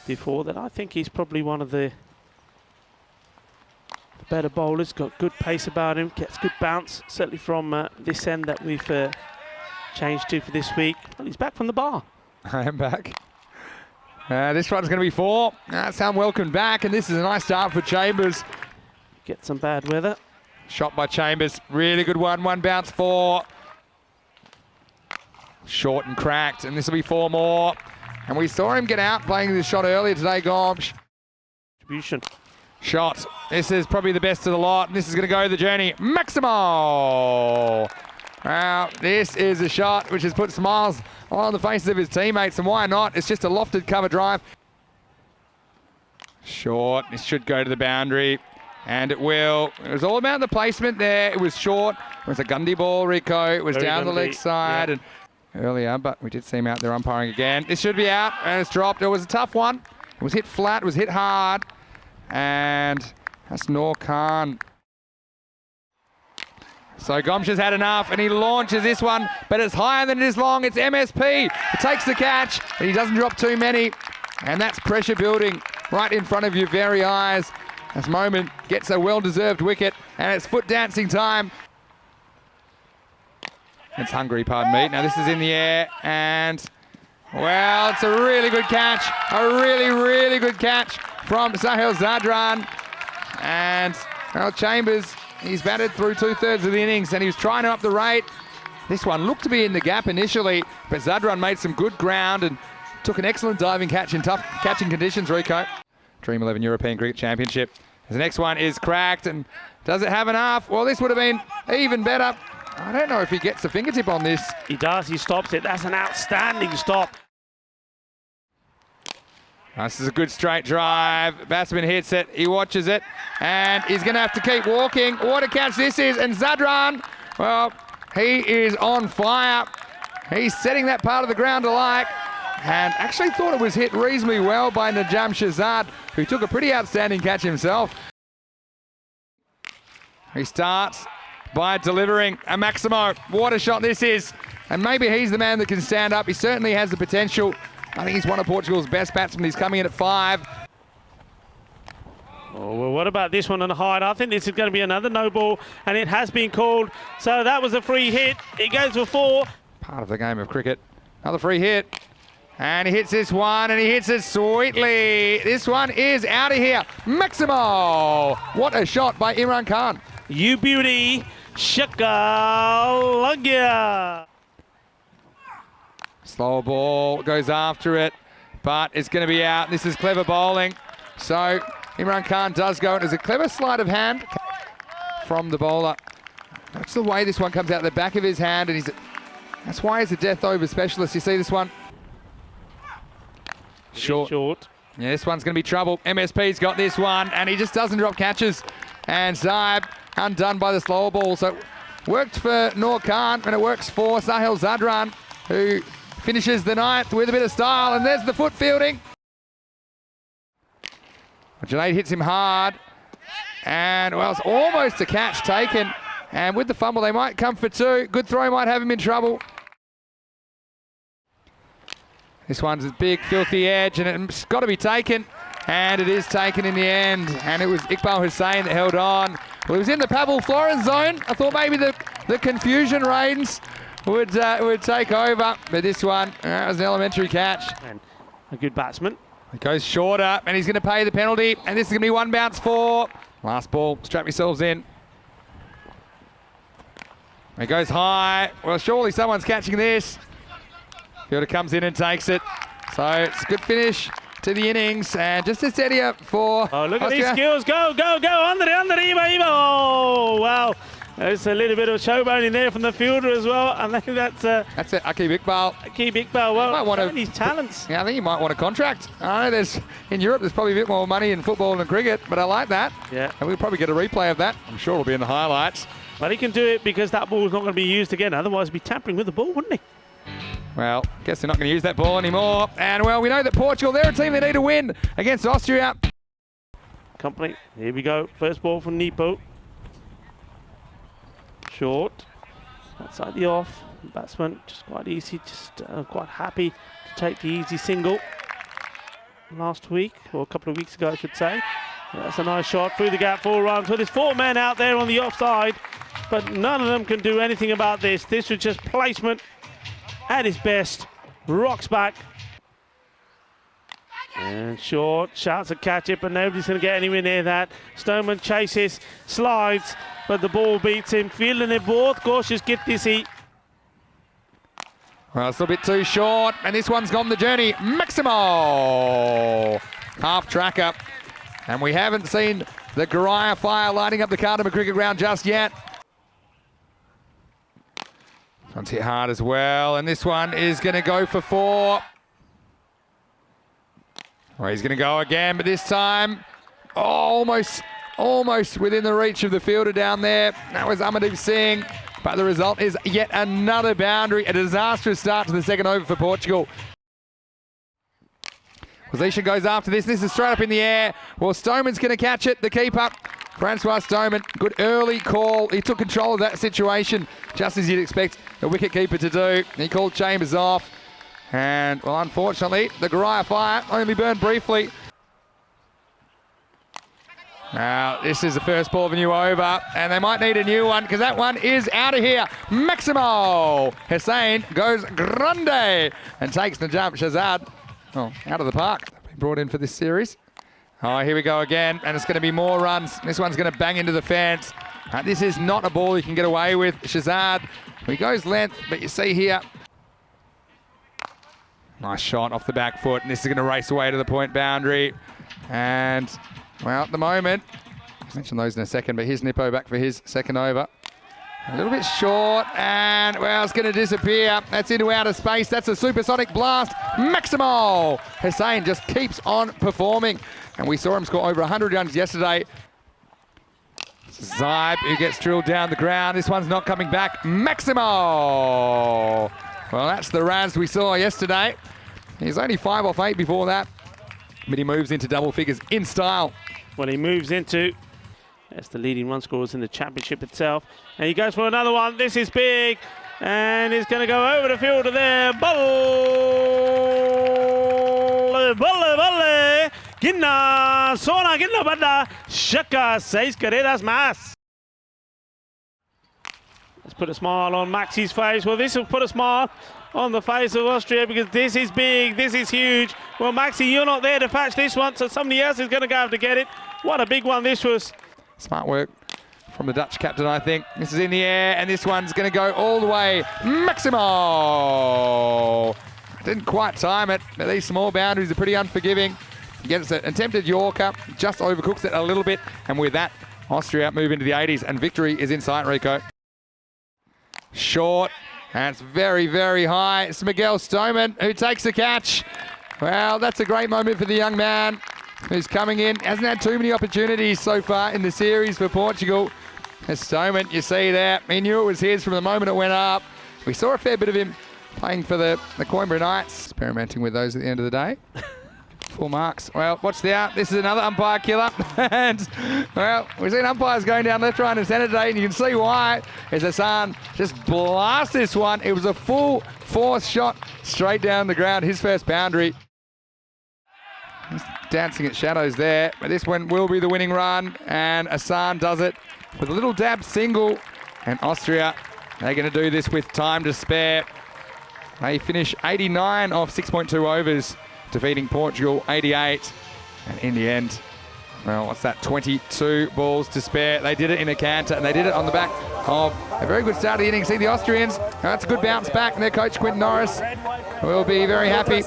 before that I think he's probably one of the better bowlers. Got good pace about him, gets good bounce, certainly from this end that we've changed to for this week. Well, he's back from the bar. I am back. This one's going to be 4. That's welcome back, and this is a nice start for Chambers. Get some bad weather. Shot by Chambers, really good one. 1 bounce 4. Short and cracked, and this will be 4 more. And we saw him get out playing this shot earlier today, Gomsh. Distribution. Shot. This is probably the best of the lot, and this is going to go the journey. Maximo! Wow, this is a shot which has put smiles on the faces of his teammates, and why not? It's just a lofted cover drive. Short. This should go to the boundary, and it will. It was all about the placement there. It was short. It was a Gundy ball, Rico. It was Very down the leg side, yeah. and earlier, but we did see him out there umpiring again. This should be out, and it's dropped. It was a tough one. It was hit flat. It was hit hard, and that's Noor Khan. So Gomsh has had enough, and he launches this one, but it's higher than it is long. It's MSP. It takes the catch, and he doesn't drop too many. And that's pressure building right in front of your very eyes. As Moment gets a well-deserved wicket, and it's foot dancing time. It's hungry, pardon me. Now this is in the air, and well, it's a really good catch. A really, really good catch from Sahil Zadran. And well, Chambers, he's batted through 2/3 of the innings, and he was trying to up the rate. This one looked to be in the gap initially, but Zadran made some good ground and took an excellent diving catch in tough catching conditions, Rico. Dream11 European Cricket Championship. The next one is cracked, and does it have enough? Well, this would have been even better. I don't know if he gets the fingertip on this. He does, he stops it. That's an outstanding stop. This is a good straight drive. Batsman hits it, he watches it, and he's going to have to keep walking. What a catch this is, and Zadran, well, he is on fire. He's setting that part of the ground alight, and actually thought it was hit reasonably well by Najam Shahzad, who took a pretty outstanding catch himself. He starts by delivering a Maximo. What a shot this is. And maybe he's the man that can stand up. He certainly has the potential. I think he's one of Portugal's best batsmen. He's coming in at 5. Oh, well, what about this one on the height? I think this is going to be another no ball, and it has been called. So that was a free hit. It goes for 4. Part of the game of cricket. Another free hit. And he hits this one, and he hits it sweetly. This one is out of here. Maximo! What a shot by Imran Khan. You beauty. Shakalagya. Slower ball, goes after it, but it's going to be out. This is clever bowling. So Imran Khan does go. It was a clever sleight of hand from the bowler. That's the way this one comes out the back of his hand, and that's why he's a death over specialist. You see this one? Short. Yeah, this one's going to be trouble. MSP's got this one, and he just doesn't drop catches. And Zaib undone by the slower ball. So worked for Noor Khan, and it works for Sahil Zadran, who finishes the 9th with a bit of style. And there's the foot fielding. Junaid hits him hard. And, well, it's almost a catch taken. And with the fumble, they might come for 2. Good throw might have him in trouble. This one's a big, filthy edge, and it's got to be taken. And it is taken in the end. And it was Iqbal Hussain that held on. Well, it was in the Pavel Florence zone. I thought maybe the confusion reigns would take over. But this one, was an elementary catch. And a good batsman. It goes shorter, and he's going to pay the penalty. And this is going to be 1 bounce 4. Last ball, strap yourselves in. It goes high. Well, surely someone's catching this. Fielder comes in and takes it. So it's a good finish to the innings, and just a steadier for Oh, look Oscar. at these skills. Go, go, go. Under, Iba. Oh, wow. There's a little bit of showboating there from the fielder as well. I think that's it, Aqib Iqbal. Aqib Iqbal. Well, might want his talents. Yeah, I think you might want a contract. I know in Europe there's probably a bit more money in football than cricket, but I like that. Yeah. And we'll probably get a replay of that. I'm sure it'll be in the highlights. But he can do it because that ball's not going to be used again. Otherwise, he'd be tampering with the ball, wouldn't he? Well, I guess they're not going to use that ball anymore. And, well, we know that Portugal, they're a team they need to win against Austria. Company. Here we go. First ball from Nepo. Short. Outside the off. Batsman just quite easy. Just quite happy to take the easy single. last week, or a couple of weeks ago, I should say. That's a nice shot through the gap, 4 runs. Well, there's 4 men out there on the offside, but none of them can do anything about this. This was just placement at its best. Rocks back. And short, shouts to catch it, but nobody's going to get anywhere near that. Stoneman chases, slides, but the ball beats him. Feeling it both. Cautious, get this heat. Well, it's a bit too short, and this one's gone the journey. Maximo! Half track up. And we haven't seen the Goriah Fire lighting up the Cardamom Cricket Ground just yet. This one's hit hard as well, and this one is going to go for 4. Well, he's going to go again, but this time almost within the reach of the fielder down there. That was Amadou Singh, but the result is yet another boundary. A disastrous start to the second over for Portugal. Position goes after this. This is straight up in the air. Well, Stoneman's going to catch it. The keeper, Francois Stoneman. Good early call. He took control of that situation, just as you'd expect a wicket-keeper to do. He called Chambers off. And, well, unfortunately, the Goriah Fire only burned briefly. Now, this is the first ball of a new over, and they might need a new one, because that one is out of here. Maximo Hussain goes grande and takes the jump. Shazad, out of the park. Been brought in for this series. Oh, here we go again, and it's going to be more runs. This one's going to bang into the fence. This is not a ball you can get away with. Shazad, he goes length, but you see here, nice shot off the back foot, and this is going to race away to the point boundary. And, well, at the moment, I'll mention those in a second, but here's Nippo back for his second over. A little bit short, and, well, it's going to disappear. That's into outer space. That's a supersonic blast. Maximo Hussain just keeps on performing. And we saw him score over 100 runs yesterday. Zybe, who gets drilled down the ground. This one's not coming back. Maximo! Well, that's the Raz we saw yesterday. He's only 5 off 8 before that, but he moves into double figures in style. Well, he moves into, that's the leading run scorers in the championship itself. And he goes for another one. This is big, and he's going to go over the field there. Balle, Ginna, Sona, Ginna, Bada, Shaka, 6 carreras más. Let's put a smile on Maxi's face. Well, this will put a smile on the face of Austria, because this is big, this is huge. Well, Maxi, you're not there to patch this one, so somebody else is going to go to get it. What a big one this was. Smart work from the Dutch captain, I think. This is in the air, and this one's going to go all the way. Maximo! Didn't quite time it, but these small boundaries are pretty unforgiving. He gets an attempted Yorker, just overcooks it a little bit, and with that, Austria move into the 80s, and victory is in sight, Rico. Short, and it's very, very high. It's Miguel Stoneman who takes the catch. Well, that's a great moment for the young man who's coming in. Hasn't had too many opportunities so far in the series for Portugal. As Stoneman, you see there, he knew it was his from the moment it went up. We saw a fair bit of him playing for the Coimbra Knights. Experimenting with those at the end of the day. Full marks. Well, watch the out. This is another umpire killer. And, well, we've seen umpires going down left, right and centre today, and you can see why. As Hassan just blasts this one. It was a full force shot straight down the ground. His first boundary. He's dancing at shadows there. But this one will be the winning run. And Hassan does it with a little dab single. And Austria, they're going to do this with time to spare. They finish 89 off 6.2 overs, defeating Portugal 88. And in the end, well, what's that, 22 balls to spare. They did it in a canter, and they did it on the back of a very good start of the inning. See the Austrians, that's a good bounce back, and their coach Quinton Norris will be very happy.